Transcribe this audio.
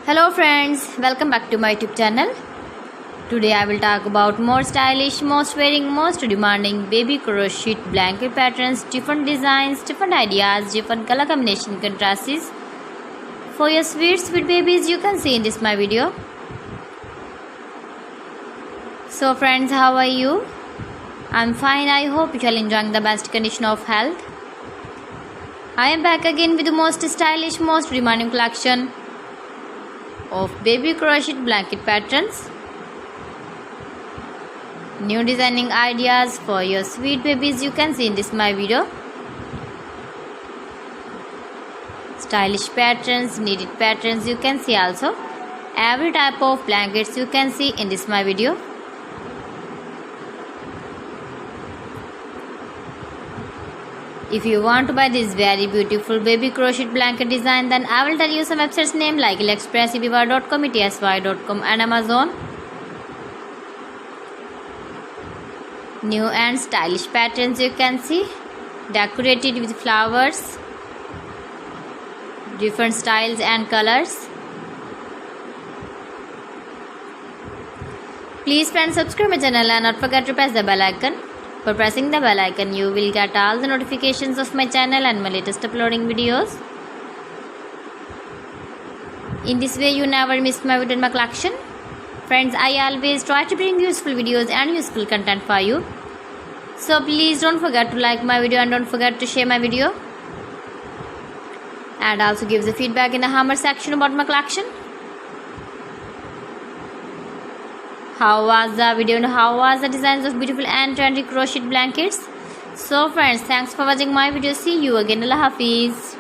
Hello friends, welcome back to my YouTube channel. Today I will talk about more stylish, most wearing, most demanding baby crochet blanket patterns, different designs, different ideas, different color combination contrasts for your sweet babies you can see in this my video. So friends, how are you? I'm fine. I hope you are enjoying the best condition of health. I am back again with the most stylish, most demanding collection of baby crochet blanket patterns. New designing ideas for your sweet babies you can see in this my video. Stylish patterns, needed patterns you can see also. Every type of blankets you can see in this my video. If you want to buy this very beautiful baby crochet blanket design, then I will tell you some websites name like AliExpress, eBay.com, ETSY.com and Amazon. New and stylish patterns you can see, decorated with flowers, different styles and colors. Please friends, subscribe my channel and not forget to press the bell icon. For pressing the bell icon, you will get all the notifications of my channel and my latest uploading videos. In this way, you never miss my video in my collection. Friends, I always try to bring useful videos and useful content for you. So please don't forget to like my video and don't forget to share my video. And also give the feedback in the comment section about my collection. How was the video and how was the designs of beautiful and trendy crochet blankets? So friends, thanks for watching my video. See you again. Allah Hafiz.